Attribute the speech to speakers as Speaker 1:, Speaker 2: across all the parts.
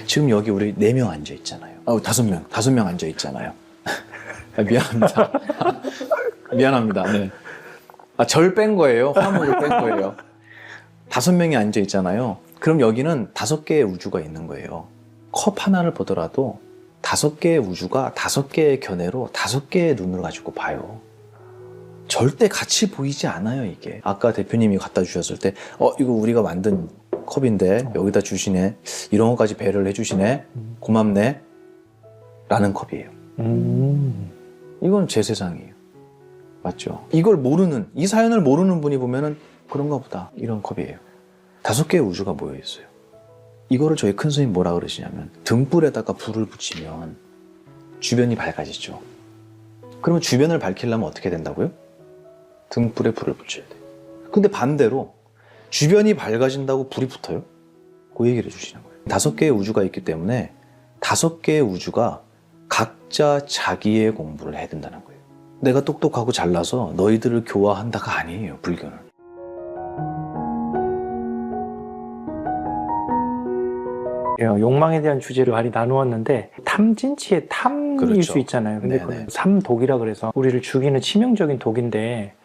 Speaker 1: 지금 여기 우리 4명 앉아 있잖아요. 5명 앉아 있잖아요. 미안합니다. 미안합니다. 네. 절 뺀 거예요. 화물을 뺀 거예요. 5명이 앉아 있잖아요. 그럼 여기는 5개의 우주가 있는 거예요. 컵 하나를 보더라도 5개의 우주가 5개의 견해로 5개의 눈을 가지고 봐요. 절대 같이 보이지 않아요, 이게. 아까 대표님이 갖다 주셨을 때, 이거 우리가 만든 컵인데 여기다 주시네. 이런 것까지 배려를 해주시네. 고맙네. 라는 컵이에요. 이건 제 세상이에요. 맞죠? 이걸 모르는, 이 사연을 모르는 분이 보면은 그런가 보다. 이런 컵이에요. 5개의 우주가 모여 있어요. 이거를 저희 큰 스님 뭐라 그러시냐면, 등불에다가 불을 붙이면 주변이 밝아지죠. 그러면 주변을 밝히려면 어떻게 된다고요? 등불에 불을 붙여야 돼요. 근데 반대로 주변이 밝아진다고 불이 붙어요? 그 얘기를 해주시는 거예요. 5개의 우주가 있기 때문에 5개의 우주가 각자 자기의 공부를 해야 된다는 거예요. 내가 똑똑하고 잘나서 너희들을 교화한다가 아니에요, 불교는.
Speaker 2: 욕망에 대한 주제를 많이 나누었는데, 탐진치의 탐일
Speaker 1: 그렇죠.
Speaker 2: 수 있잖아요. 근데
Speaker 1: 네네.
Speaker 2: 그 삼독이라 그래서 우리를 죽이는 치명적인 독인데,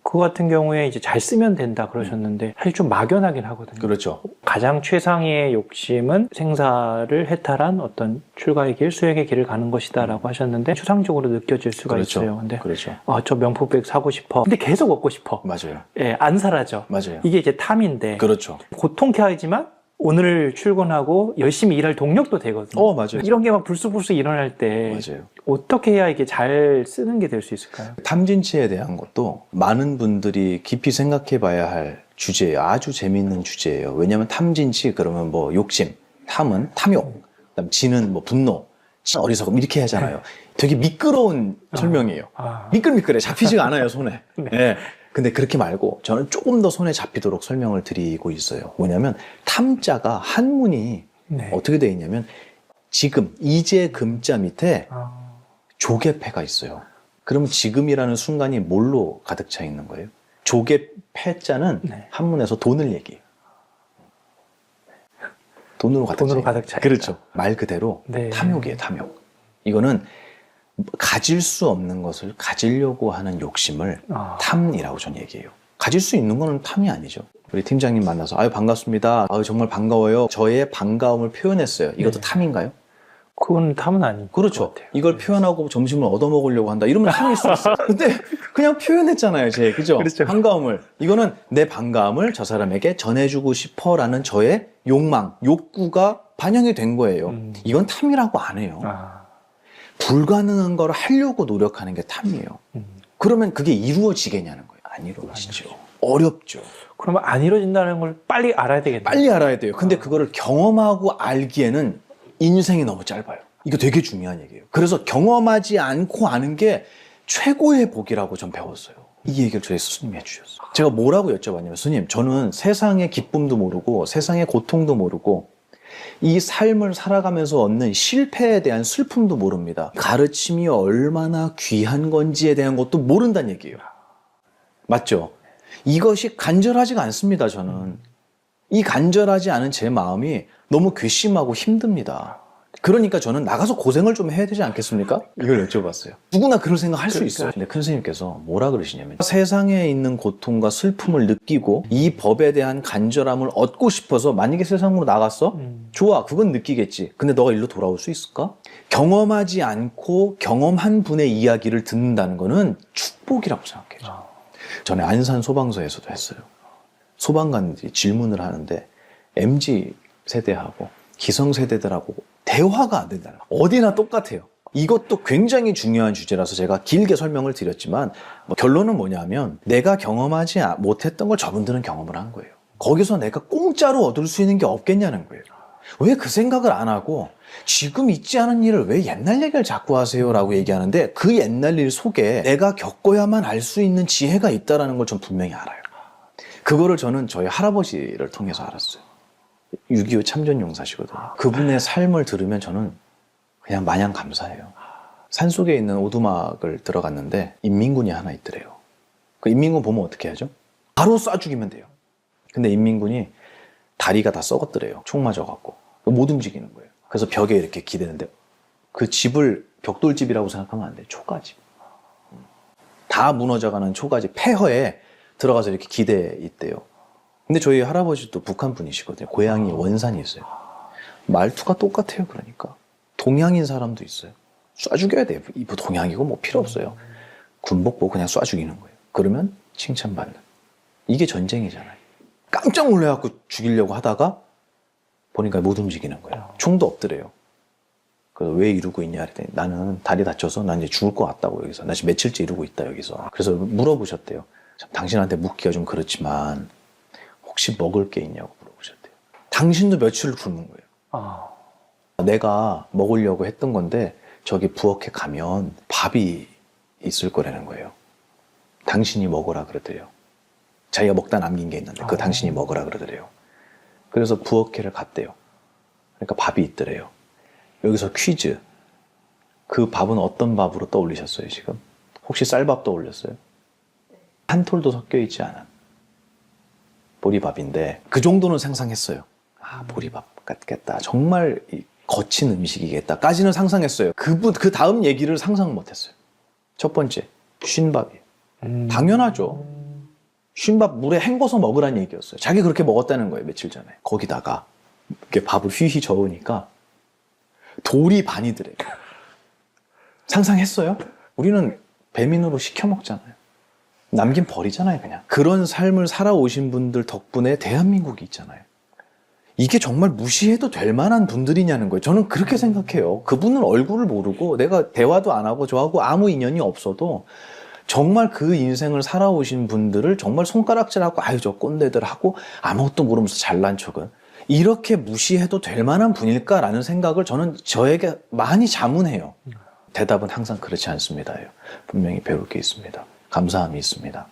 Speaker 2: 그거 같은 경우에 이제 잘 쓰면 된다 그러셨는데 사실 좀 막연하긴 하거든요.
Speaker 1: 그렇죠.
Speaker 2: 가장 최상의 욕심은 생사를 해탈한 어떤 출가의 길, 수행의 길을 가는 것이다 라고 하셨는데 추상적으로 느껴질 수가
Speaker 1: 그렇죠.
Speaker 2: 있어요. 근데
Speaker 1: 그렇죠.
Speaker 2: 저 명품백 사고 싶어. 근데 계속 얻고 싶어.
Speaker 1: 맞아요.
Speaker 2: 예, 안 사라져.
Speaker 1: 맞아요.
Speaker 2: 이게 이제 탐인데
Speaker 1: 그렇죠.
Speaker 2: 고통케 하지만 오늘 출근하고 열심히 일할 동력도 되거든요.
Speaker 1: 맞아요.
Speaker 2: 이런 게 막 불쑥불쑥 일어날 때
Speaker 1: 맞아요.
Speaker 2: 어떻게 해야 이게 잘 쓰는 게 될 수 있을까요?
Speaker 1: 탐진치에 대한 것도 많은 분들이 깊이 생각해 봐야 할 주제예요. 아주 재미있는 주제예요. 왜냐하면 탐진치 그러면 뭐 욕심, 탐은 탐욕, 그다음 진은 뭐 분노, 어리석음 이렇게 하잖아요. 되게 미끄러운 설명이에요. 미끌미끌해. 잡히지가 않아요, 손에.
Speaker 2: 네.
Speaker 1: 네. 근데 그렇게 말고 저는 조금 더 손에 잡히도록 설명을 드리고 있어요. 뭐냐면 탐자가 한문이
Speaker 2: 네.
Speaker 1: 어떻게 되어 있냐면 지금, 이제 금자 밑에 조개패가 있어요. 그러면 지금이라는 순간이 뭘로 가득 차 있는 거예요? 조개패자는
Speaker 2: 네.
Speaker 1: 한문에서 돈을 얘기해요. 돈으로 가득 차 있다. 그렇죠. 말 그대로
Speaker 2: 네.
Speaker 1: 탐욕이에요, 탐욕. 이거는 가질 수 없는 것을 가지려고 하는 욕심을 탐이라고 저는 얘기해요. 가질 수 있는 거는 탐이 아니죠. 우리 팀장님 만나서 반갑습니다. 정말 반가워요. 저의 반가움을 표현했어요. 이것도
Speaker 2: 네.
Speaker 1: 탐인가요?
Speaker 2: 그건 탐은 아닌
Speaker 1: 그렇죠.
Speaker 2: 것 같아요.
Speaker 1: 이걸 표현하고 점심을 얻어먹으려고 한다. 이러면 탐일 수 있어요. 근데 그냥 표현했잖아요, 그죠?
Speaker 2: 그렇죠.
Speaker 1: 반가움을. 이거는 내 반가움을 저 사람에게 전해주고 싶어라는 저의 욕망, 욕구가 반영이 된 거예요. 이건 탐이라고 안 해요. 불가능한 걸 하려고 노력하는 게 탐이에요. 그러면 그게 이루어지겠냐는 거예요. 안 이루어지죠. 어렵죠.
Speaker 2: 그러면 안 이루어진다는 걸 빨리 알아야 되겠네요.
Speaker 1: 빨리 알아야 돼요. 근데 그거를 경험하고 알기에는 인생이 너무 짧아요. 이거 되게 중요한 얘기예요. 그래서 경험하지 않고 아는 게 최고의 복이라고 전 배웠어요. 이 얘기를 저희 스님이 해주셨어요. 제가 뭐라고 여쭤봤냐면, 스님, 저는 세상의 기쁨도 모르고 세상의 고통도 모르고 이 삶을 살아가면서 얻는 실패에 대한 슬픔도 모릅니다. 가르침이 얼마나 귀한 건지에 대한 것도 모른다는 얘기예요. 맞죠? 이것이 간절하지가 않습니다, 저는. 이 간절하지 않은 제 마음이 너무 괘씸하고 힘듭니다. 그러니까 저는 나가서 고생을 좀 해야 되지 않겠습니까? 이걸 여쭤봤어요. 누구나 그런 생각 할 수 있어요. 근데 큰 스님께서 뭐라 그러시냐면, 세상에 있는 고통과 슬픔을 느끼고 이 법에 대한 간절함을 얻고 싶어서 만약에 세상으로 나갔어? 좋아, 그건 느끼겠지. 근데 너가 일로 돌아올 수 있을까? 경험하지 않고 경험한 분의 이야기를 듣는다는 거는 축복이라고 생각해요. 전에 안산 소방서에서도 했어요. 소방관들이 질문을 하는데 MZ 세대하고 기성세대들하고 대화가 안 된다는 거예요. 어디나 똑같아요. 이것도 굉장히 중요한 주제라서 제가 길게 설명을 드렸지만 결론은 뭐냐면 내가 경험하지 못했던 걸 저분들은 경험을 한 거예요. 거기서 내가 공짜로 얻을 수 있는 게 없겠냐는 거예요. 왜 그 생각을 안 하고 지금 있지 않은 일을 왜 옛날 얘기를 자꾸 하세요? 라고 얘기하는데 그 옛날 일 속에 내가 겪어야만 알 수 있는 지혜가 있다는 걸 전 분명히 알아요. 그거를 저는 저희 할아버지를 통해서 알았어요. 6.25 참전용사시거든요. 그분의 삶을 들으면 저는 그냥 마냥 감사해요. 산속에 있는 오두막을 들어갔는데 인민군이 하나 있더래요. 그 인민군 보면 어떻게 하죠? 바로 쏴 죽이면 돼요. 근데 인민군이 다리가 다 썩었더래요. 총 맞아갖고 못 움직이는 거예요. 그래서 벽에 이렇게 기대는데 그 집을 벽돌집이라고 생각하면 안 돼. 초가집. 다 무너져가는 초가집 폐허에 들어가서 이렇게 기대에 있대요. 근데 저희 할아버지도 북한 분이시거든요. 고향이 원산이 있어요. 말투가 똑같아요. 그러니까 동양인 사람도 있어요. 쏴 죽여야 돼요. 뭐 동양이고 뭐 필요 없어요. 군복 보고 그냥 쏴 죽이는 거예요. 그러면 칭찬받는. 이게 전쟁이잖아요. 깜짝 놀래갖고 죽이려고 하다가 보니까 못 움직이는 거예요. 총도 없더래요. 그래서 왜 이러고 있냐 그랬더니 나는 다리 다쳐서 난 이제 죽을 것 같다고 여기서. 나 지금 며칠째 이러고 있다 여기서. 그래서 물어보셨대요. 참, 당신한테 묻기가 좀 그렇지만 혹시 먹을 게 있냐고 물어보셨대요. 당신도 며칠을 굶은 거예요. 내가 먹으려고 했던 건데 저기 부엌에 가면 밥이 있을 거라는 거예요. 당신이 먹으라 그러더래요. 자기가 먹다 남긴 게 있는데 그 당신이 먹으라 그러더래요. 그래서 부엌에를 갔대요. 그러니까 밥이 있더래요. 여기서 퀴즈. 그 밥은 어떤 밥으로 떠올리셨어요 지금? 혹시 쌀밥 떠올렸어요? 한 톨도 섞여 있지 않은 보리밥인데 그 정도는 상상했어요. 아, 보리밥 같겠다. 정말 거친 음식이겠다까지는 상상했어요. 그 다음 얘기를 상상 못했어요. 첫 번째, 쉰밥이에요. 당연하죠. 쉰밥 물에 헹궈서 먹으란 얘기였어요. 자기 그렇게 먹었다는 거예요, 며칠 전에. 거기다가 이렇게 밥을 휘휘 저으니까 돌이 반이더래요. 상상했어요? 우리는 배민으로 시켜 먹잖아요. 남긴 버리잖아요, 그냥. 그런 삶을 살아오신 분들 덕분에 대한민국이 있잖아요. 이게 정말 무시해도 될 만한 분들이냐는 거예요. 저는 그렇게 생각해요. 그분은 얼굴을 모르고 내가 대화도 안 하고 저하고 아무 인연이 없어도 정말 그 인생을 살아오신 분들을 정말 손가락질하고 아유 저 꼰대들 하고 아무것도 모르면서 잘난 척은 이렇게 무시해도 될 만한 분일까라는 생각을 저는 저에게 많이 자문해요. 대답은 항상 그렇지 않습니다요. 분명히 배울 게 있습니다. 감사함이 있습니다.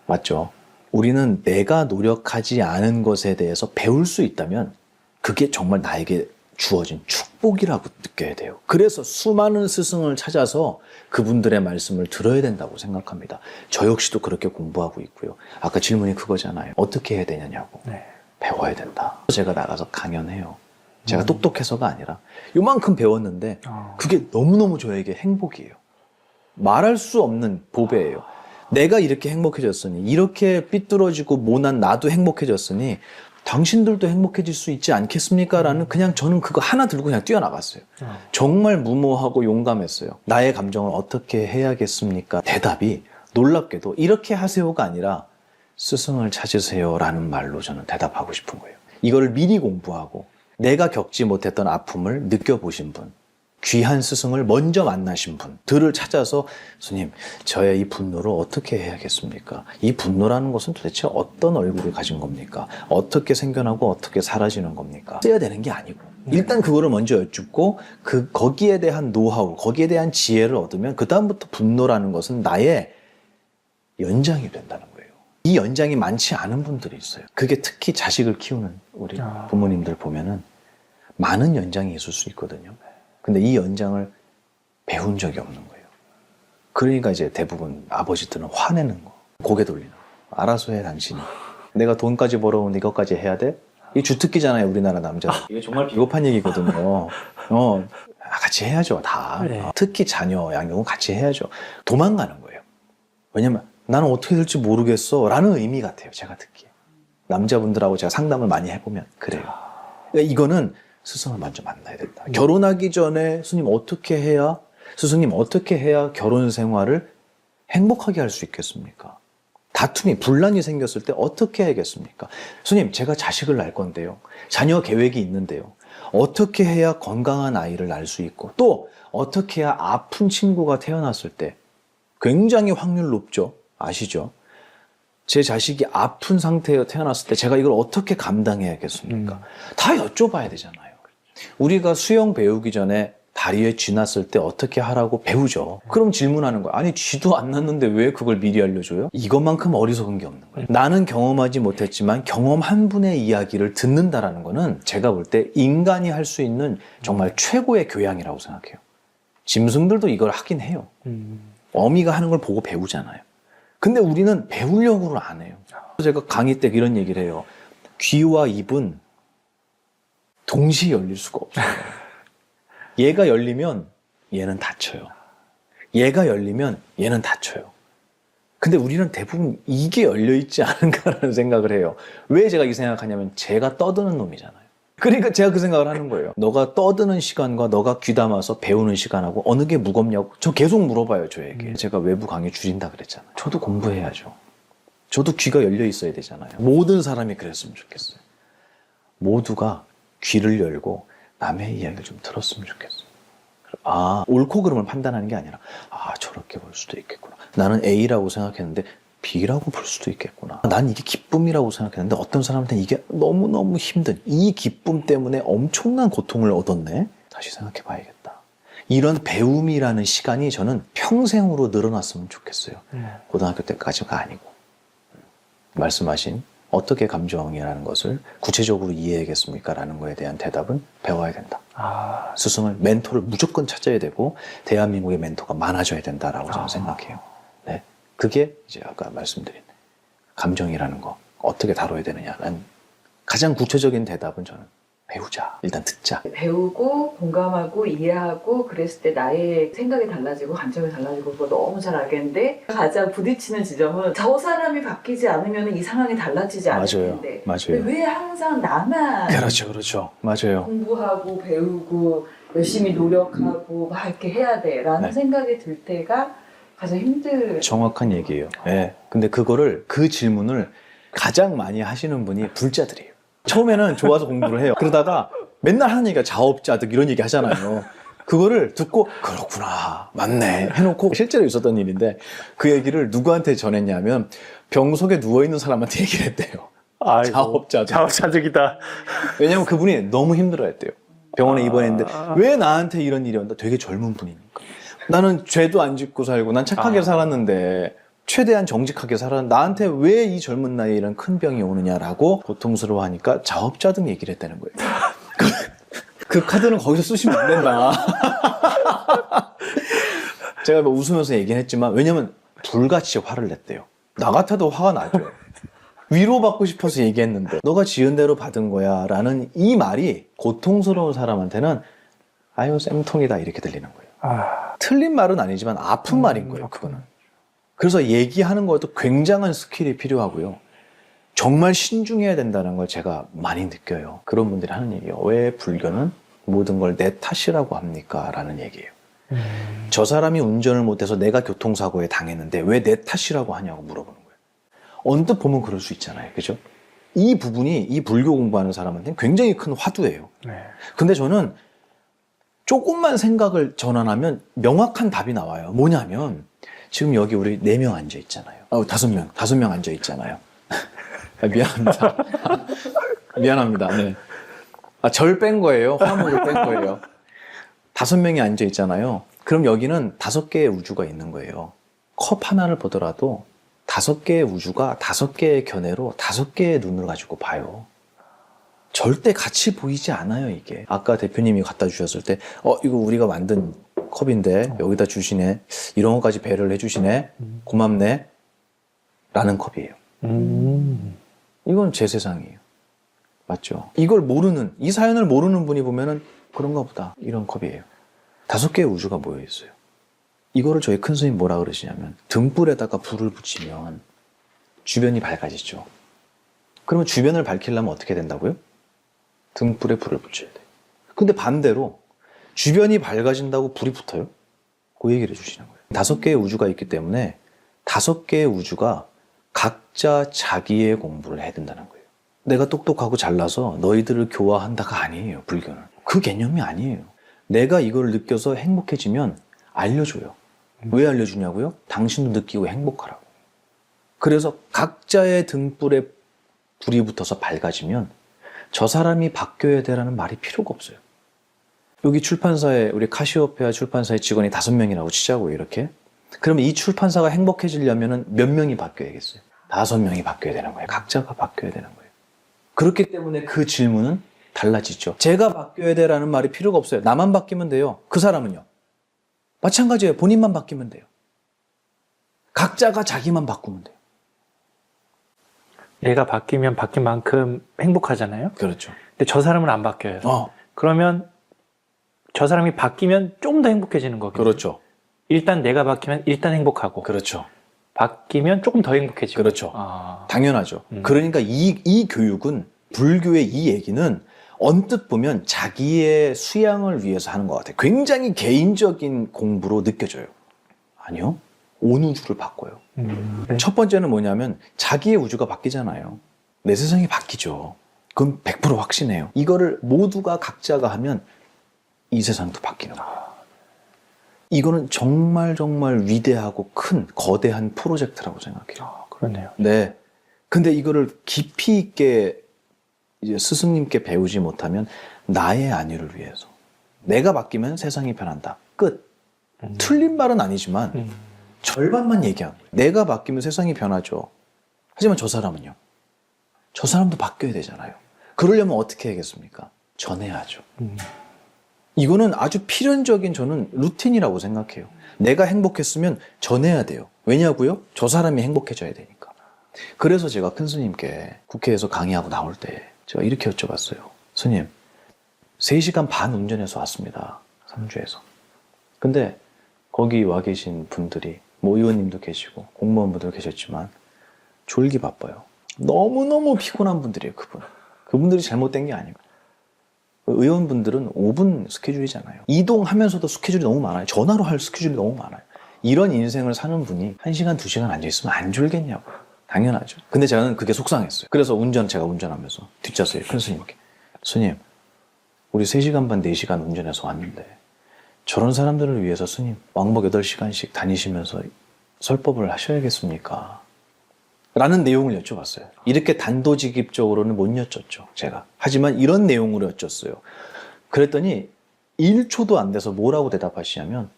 Speaker 1: 맞죠? 우리는 내가 노력하지 않은 것에 대해서 배울 수 있다면 그게 정말 나에게 주어진 축복이라고 느껴야 돼요. 그래서 수많은 스승을 찾아서 그분들의 말씀을 들어야 된다고 생각합니다. 저 역시도 그렇게 공부하고 있고요. 아까 질문이 그거잖아요. 어떻게 해야 되냐고.
Speaker 2: 네.
Speaker 1: 배워야 된다. 제가 나가서 강연해요. 제가 똑똑해서가 아니라 요만큼 배웠는데 그게 너무너무 저에게 행복이에요. 말할 수 없는 보배예요. 내가 이렇게 행복해졌으니 이렇게 삐뚤어지고 모난 나도 행복해졌으니 당신들도 행복해질 수 있지 않겠습니까? 라는 그냥 저는 그거 하나 들고 그냥 뛰어나갔어요. 정말 무모하고 용감했어요. 나의 감정을 어떻게 해야겠습니까? 대답이 놀랍게도 이렇게 하세요가 아니라 스승을 찾으세요 라는 말로 저는 대답하고 싶은 거예요. 이거를 미리 공부하고 내가 겪지 못했던 아픔을 느껴보신 분, 귀한 스승을 먼저 만나신 분들을 찾아서 스님, 저의 이 분노를 어떻게 해야겠습니까? 이 분노라는 것은 도대체 어떤 얼굴을 가진 겁니까? 어떻게 생겨나고 어떻게 사라지는 겁니까? 써야 되는 게 아니고 일단 그거를 먼저 여쭙고 거기에 대한 노하우, 거기에 대한 지혜를 얻으면 그 다음부터 분노라는 것은 나의 연장이 된다는 거예요. 이 연장이 많지 않은 분들이 있어요. 그게 특히 자식을 키우는 우리 부모님들 보면은 많은 연장이 있을 수 있거든요. 근데 이 연장을 배운 적이 없는 거예요. 그러니까 이제 대부분 아버지들은 화내는 거, 고개 돌리는 거. 알아서 해 당신이. 내가 돈까지 벌어오는데 이것까지 해야 돼? 이게 주특기잖아요, 우리나라 남자. 이게 정말 비겁한 얘기거든요. 같이 해야죠, 다.
Speaker 2: 네.
Speaker 1: 특히 자녀 양육은 같이 해야죠. 도망가는 거예요. 왜냐면 나는 어떻게 될지 모르겠어 라는 의미 같아요, 제가 듣기에. 남자분들하고 제가 상담을 많이 해보면 그래요. 그러니까 이거는 스승을 먼저 만나야 된다. 결혼하기 전에 스님 어떻게 해야, 스승님 어떻게 해야 결혼 생활을 행복하게 할 수 있겠습니까? 다툼이, 분란이 생겼을 때 어떻게 해야겠습니까? 스님, 제가 자식을 낳을 건데요. 자녀 계획이 있는데요. 어떻게 해야 건강한 아이를 낳을 수 있고, 또 어떻게 해야 아픈 친구가 태어났을 때 굉장히 확률 높죠? 아시죠? 제 자식이 아픈 상태에 태어났을 때 제가 이걸 어떻게 감당해야겠습니까? 다 여쭤봐야 되잖아요. 우리가 수영 배우기 전에 다리에 쥐 났을 때 어떻게 하라고 배우죠. 그럼 질문하는 거야. 아니 쥐도 안 났는데 왜 그걸 미리 알려줘요? 이것만큼 어리석은 게 없는 거예요. 나는 경험하지 못했지만 경험한 분의 이야기를 듣는다라는 거는 제가 볼 때 인간이 할 수 있는 정말 최고의 교양이라고 생각해요. 짐승들도 이걸 하긴 해요. 어미가 하는 걸 보고 배우잖아요. 근데 우리는 배우려고는 안 해요. 제가 강의 때 이런 얘기를 해요. 귀와 입은 동시에 열릴 수가 없어요. 얘가 열리면 얘는 닫혀요. 얘가 열리면 얘는 닫혀요. 근데 우리는 대부분 이게 열려있지 않은가라는 생각을 해요. 왜 제가 이 생각하냐면 제가 떠드는 놈이잖아요. 그러니까 제가 그 생각을 하는 거예요. 너가 떠드는 시간과 너가 귀담아서 배우는 시간하고 어느 게 무겁냐고 저 계속 물어봐요, 저에게. 제가 외부 강의 줄인다 그랬잖아요. 저도 공부해야죠. 저도 귀가 열려 있어야 되잖아요. 모든 사람이 그랬으면 좋겠어요. 모두가 귀를 열고 남의 이야기를 좀 들었으면 좋겠어요. 아, 옳고 그름을 판단하는 게 아니라 아, 저렇게 볼 수도 있겠구나. 나는 A라고 생각했는데 B라고 볼 수도 있겠구나. 난 이게 기쁨이라고 생각했는데 어떤 사람한테는 이게 너무너무 힘든 이 기쁨 때문에 엄청난 고통을 얻었네. 다시 생각해 봐야겠다. 이런 배움이라는 시간이 저는 평생으로 늘어났으면 좋겠어요. 고등학교 때까지가 아니고. 말씀하신 어떻게 감정이라는 것을 구체적으로 이해하겠습니까? 라는 거에 대한 대답은 배워야 된다. 스승을, 멘토를 무조건 찾아야 되고 대한민국의 멘토가 많아져야 된다라고 저는 생각해요. 네, 그게 이제 아까 말씀드린 감정이라는 거 어떻게 다뤄야 되느냐는 가장 구체적인 대답은 저는 배우자, 일단 듣자.
Speaker 3: 배우고 공감하고 이해하고 그랬을 때 나의 생각이 달라지고 감정이 달라지고 그거 너무 잘 알겠는데 가장 부딪히는 지점은 저 사람이 바뀌지 않으면 이 상황이 달라지지 않을
Speaker 1: 맞아요.
Speaker 3: 텐데
Speaker 1: 맞아요.
Speaker 3: 왜 항상 나만
Speaker 1: 그렇죠. 맞아요.
Speaker 3: 공부하고 배우고 열심히 노력하고 막 이렇게 해야 돼라는
Speaker 1: 네.
Speaker 3: 생각이 들 때가 가장 힘들.
Speaker 1: 정확한 얘기예요. 네. 근데 그 질문을 가장 많이 하시는 분이 불자들이에요. 처음에는 좋아서 공부를 해요. 그러다가 맨날 하는 얘기가 자업자득 이런 얘기 하잖아요. 그거를 듣고 그렇구나, 맞네 해놓고 실제로 있었던 일인데 그 얘기를 누구한테 전했냐면 병석에 누워있는 사람한테 얘기를 했대요.
Speaker 2: 아이고,
Speaker 1: 자업자득.
Speaker 2: 자업자득이다.
Speaker 1: 왜냐면 그분이 너무 힘들어했대요. 병원에 입원했는데 왜 나한테 이런 일이 온다. 되게 젊은 분이니까. 나는 죄도 안 짓고 살고 난 착하게 살았는데 최대한 정직하게 살았는데 나한테 왜 이 젊은 나이에 이런 큰 병이 오느냐라고 고통스러워하니까 자업자득 얘기를 했다는 거예요. 그 카드는 거기서 쓰시면 안 된다. 제가 뭐 웃으면서 얘기는 했지만 왜냐면 불같이 화를 냈대요. 나 같아도 화가 나죠. 위로받고 싶어서 얘기했는데 너가 지은 대로 받은 거야 라는 이 말이 고통스러운 사람한테는 아유 쌤통이다 이렇게 들리는 거예요. 틀린 말은 아니지만 아픈 말인 거예요. 그거는. 그래서 얘기하는 것도 굉장한 스킬이 필요하고요. 정말 신중해야 된다는 걸 제가 많이 느껴요. 그런 분들이 하는 얘기예요. 왜 불교는 모든 걸 내 탓이라고 합니까? 라는 얘기예요. 저 사람이 운전을 못해서 내가 교통사고에 당했는데 왜 내 탓이라고 하냐고 물어보는 거예요. 언뜻 보면 그럴 수 있잖아요. 그죠? 이 부분이 이 불교 공부하는 사람한테는 굉장히 큰 화두예요. 근데 저는 조금만 생각을 전환하면 명확한 답이 나와요. 뭐냐면 지금 여기 우리 4명 앉아 있잖아요. 5명 앉아 있잖아요. 미안합니다. 미안합니다. 네. 절 뺀 거예요. 화물을 뺀 거예요. 5명이 앉아 있잖아요. 그럼 여기는 5개의 우주가 있는 거예요. 컵 하나를 보더라도 5개의 우주가 5개의 견해로 5개의 눈을 가지고 봐요. 절대 같이 보이지 않아요, 이게. 아까 대표님이 갖다 주셨을 때, 이거 우리가 만든 컵인데, 여기다 주시네. 이런 것까지 배려를 해주시네. 고맙네. 라는 컵이에요. 이건 제 세상이에요. 맞죠? 이걸 모르는, 이 사연을 모르는 분이 보면은 그런가 보다. 이런 컵이에요. 5개의 우주가 모여 있어요. 이거를 저희 큰 스님 뭐라 그러시냐면, 등불에다가 불을 붙이면 주변이 밝아지죠. 그러면 주변을 밝히려면 어떻게 된다고요? 등불에 불을 붙여야 돼요. 근데 반대로 주변이 밝아진다고 불이 붙어요? 그 얘기를 해주시는 거예요. 5개의 우주가 있기 때문에 5개의 우주가 각자 자기의 공부를 해야 된다는 거예요. 내가 똑똑하고 잘나서 너희들을 교화한다가 아니에요, 불교는. 그 개념이 아니에요. 내가 이걸 느껴서 행복해지면 알려줘요. 왜 알려주냐고요? 당신도 느끼고 행복하라고. 그래서 각자의 등불에 불이 붙어서 밝아지면 저 사람이 바뀌어야 되라는 말이 필요가 없어요. 여기 출판사에 우리 카시오페아 출판사의 직원이 5명이라고 치자고요, 이렇게. 그러면 이 출판사가 행복해지려면 몇 명이 바뀌어야겠어요? 5명이 바뀌어야 되는 거예요. 각자가 바뀌어야 되는 거예요. 그렇기 때문에 그 질문은 달라지죠. 제가 바뀌어야 되라는 말이 필요가 없어요. 나만 바뀌면 돼요. 그 사람은요? 마찬가지예요. 본인만 바뀌면 돼요. 각자가 자기만 바꾸면 돼요.
Speaker 2: 내가 바뀌면 바뀐 만큼 행복하잖아요.
Speaker 1: 그렇죠.
Speaker 2: 근데 저 사람은 안 바뀌어요. 그러면 저 사람이 바뀌면 좀 더 행복해지는 거겠죠.
Speaker 1: 그렇죠.
Speaker 2: 일단 내가 바뀌면 일단 행복하고
Speaker 1: 그렇죠.
Speaker 2: 바뀌면 조금 더 행복해지고.
Speaker 1: 그렇죠.
Speaker 2: 아.
Speaker 1: 당연하죠. 그러니까 이 교육은, 불교의 이 얘기는 언뜻 보면 자기의 수양을 위해서 하는 것 같아요. 굉장히 개인적인 공부로 느껴져요. 아니요. 온 우주를 바꿔요.
Speaker 2: 네.
Speaker 1: 첫 번째는 뭐냐면 자기의 우주가 바뀌잖아요. 내 세상이 바뀌죠. 그건 100% 확신해요. 이거를 모두가 각자가 하면 이 세상도 바뀌는 거예요. 이거는 정말 정말 위대하고 큰 거대한 프로젝트라고 생각해요.
Speaker 2: 그러네요.
Speaker 1: 네. 근데 이거를 깊이 있게 이제 스승님께 배우지 못하면 나의 안위를 위해서 내가 바뀌면 세상이 변한다. 끝. 틀린 말은 아니지만 절반만 얘기하는 거예요. 내가 바뀌면 세상이 변하죠. 하지만 저 사람은요. 저 사람도 바뀌어야 되잖아요. 그러려면 어떻게 해야겠습니까? 전해야죠. 이거는 아주 필연적인 저는 루틴이라고 생각해요. 내가 행복했으면 전해야 돼요. 왜냐고요? 저 사람이 행복해져야 되니까. 그래서 제가 큰 스님께 국회에서 강의하고 나올 때 제가 이렇게 여쭤봤어요. 스님, 3시간 반 운전해서 왔습니다. 삼주에서. 근데 거기 와 계신 분들이, 뭐 의원님도 계시고 공무원분도 계셨지만 졸기 바빠요. 너무너무 피곤한 분들이에요. 그분들이 잘못된 게 아니고. 의원분들은 5분 스케줄이잖아요. 이동하면서도 스케줄이 너무 많아요. 전화로 할 스케줄이 너무 많아요. 이런 인생을 사는 분이 1시간, 2시간 앉아있으면 안 졸겠냐고. 당연하죠. 근데 저는 그게 속상했어요. 그래서 제가 운전하면서 뒷좌석에 큰 스님께, 스님, 우리 3시간 반, 4시간 운전해서 왔는데 저런 사람들을 위해서 스님 왕복 8시간씩 다니시면서 설법을 하셔야겠습니까? 라는 내용을 여쭤봤어요. 이렇게 단도직입적으로는 못 여쭙죠, 제가. 하지만 이런 내용으로 여쭙어요. 그랬더니 1초도 안 돼서 뭐라고 대답하시냐면,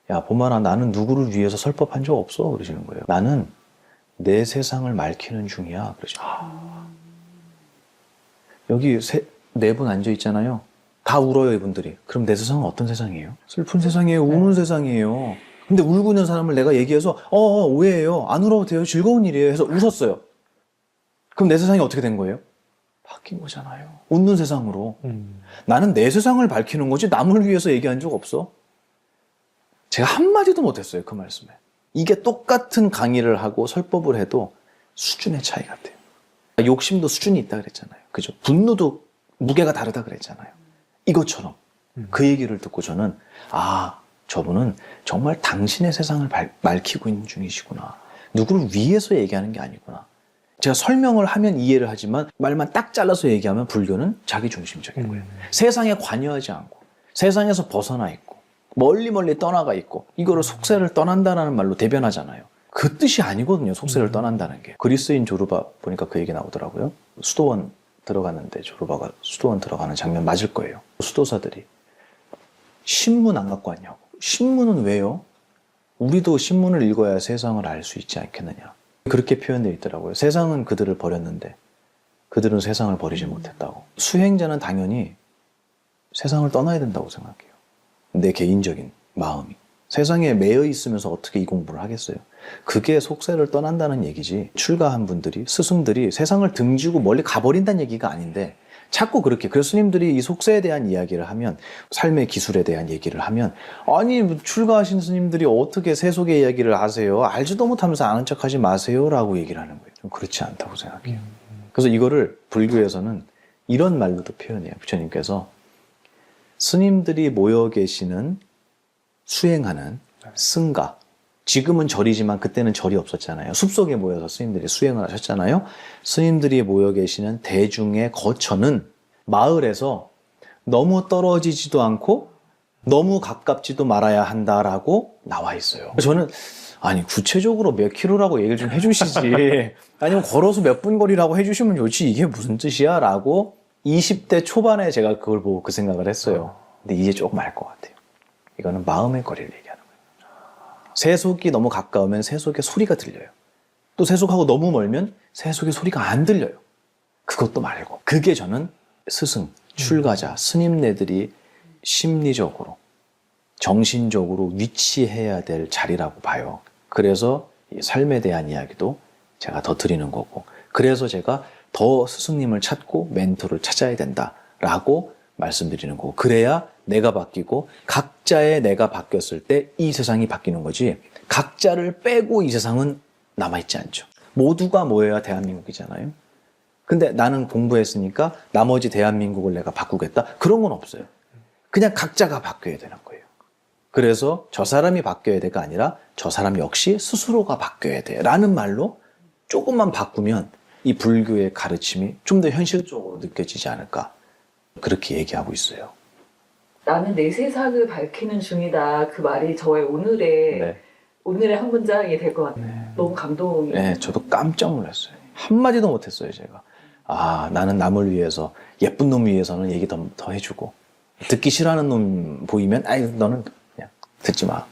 Speaker 1: 야, 보마나, 나는 누구를 위해서 설법한 적 없어. 그러시는 거예요. 나는 내 세상을 맑히는 중이야. 그러시죠. 여기 4분 앉아 있잖아요. 다 울어요, 이분들이. 그럼 내 세상은 어떤 세상이에요? 슬픈 세상이에요. 우는 세상이에요. 근데 울고 있는 사람을 내가 얘기해서 오해해요. 안 울어도 돼요. 즐거운 일이에요. 해서 웃었어요. 그럼 내 세상이 어떻게 된 거예요? 바뀐 거잖아요. 웃는 세상으로. 나는 내 세상을 밝히는 거지 남을 위해서 얘기한 적 없어. 제가 한마디도 못했어요. 그 말씀에. 이게 똑같은 강의를 하고 설법을 해도 수준의 차이 같아요. 욕심도 수준이 있다 그랬잖아요. 그죠? 분노도 무게가 다르다 그랬잖아요. 이것처럼 그 얘기를 듣고 저는 저분은 정말 당신의 세상을 밝히고 있는 중이시구나. 누구를 위해서 얘기하는 게 아니구나. 제가 설명을 하면 이해를 하지만 말만 딱 잘라서 얘기하면 불교는 자기중심적인 거예요. 세상에 관여하지 않고 세상에서 벗어나 있고 멀리 떠나가 있고 이거를 속세를 떠난다는 말로 대변하잖아요. 그 뜻이 아니거든요. 속세를 떠난다는 게. 그리스인 조르바 보니까 그 얘기 나오더라고요. 수도원 들어갔는데 조르바가 수도원 들어가는 장면 맞을 거예요. 수도사들이 신문 안 갖고 왔냐고. 신문은 왜요? 우리도 신문을 읽어야 세상을 알 수 있지 않겠느냐. 그렇게 표현되어 있더라고요. 세상은 그들을 버렸는데 그들은 세상을 버리지 못했다고. 수행자는 당연히 세상을 떠나야 된다고 생각해요. 내 개인적인 마음이. 세상에 매여 있으면서 어떻게 이 공부를 하겠어요? 그게 속세를 떠난다는 얘기지. 출가한 분들이, 스승들이 세상을 등지고 멀리 가버린다는 얘기가 아닌데 자꾸 그렇게, 그래서 스님들이 이 속세에 대한 이야기를 하면, 삶의 기술에 대한 얘기를 하면, 아니 출가하신 스님들이 어떻게 세속의 이야기를 아세요? 알지도 못하면서 아는 척하지 마세요 라고 얘기를 하는 거예요. 좀 그렇지 않다고 생각해요. 그래서 이거를 불교에서는 이런 말로도 표현해요. 부처님께서 스님들이 모여 계시는 수행하는 승가, 지금은 절이지만 그때는 절이 없었잖아요. 숲속에 모여서 스님들이 수행을 하셨잖아요. 스님들이 모여 계시는 대중의 거처는 마을에서 너무 떨어지지도 않고 너무 가깝지도 말아야 한다라고 나와 있어요. 저는 구체적으로 몇 킬로라고 얘기를 좀 해주시지, 아니면 걸어서 몇 분 거리라고 해주시면 좋지, 이게 무슨 뜻이야? 라고 20대 초반에 제가 그걸 보고 그 생각을 했어요. 근데 이제 조금 알 것 같아요. 이거는 마음의 거리를 얘기하는 거예요. 세속이 너무 가까우면 세속의 소리가 들려요. 또 세속하고 너무 멀면 세속의 소리가 안 들려요. 그것도 말고. 그게 저는 스승, 출가자, 스님네들이 심리적으로, 정신적으로 위치해야 될 자리라고 봐요. 그래서 이 삶에 대한 이야기도 제가 더 드리는 거고, 그래서 제가 더 스승님을 찾고 멘토를 찾아야 된다라고 말씀드리는 거고, 그래야 내가 바뀌고 각자의 내가 바뀌었을 때 이 세상이 바뀌는 거지, 각자를 빼고 이 세상은 남아있지 않죠. 모두가 모여야 대한민국이잖아요. 근데 나는 공부했으니까 나머지 대한민국을 내가 바꾸겠다, 그런 건 없어요. 그냥 각자가 바뀌어야 되는 거예요. 그래서 저 사람이 바뀌어야 돼가 아니라 저 사람 역시 스스로가 바뀌어야 돼 라는 말로 조금만 바꾸면 이 불교의 가르침이 좀 더 현실적으로 느껴지지 않을까, 그렇게 얘기하고 있어요.
Speaker 3: 나는 내 세상을 밝히는 중이다. 그 말이 저의 오늘의 한 문장이 될 것 같아요. 너무 감동이.
Speaker 1: 네, 저도 깜짝 놀랐어요. 한마디도 못했어요, 제가. 아, 나는 남을 위해서, 예쁜 놈 위해서는 얘기 더 해주고, 듣기 싫어하는 놈 보이면, 아이, 너는 그냥 듣지 마.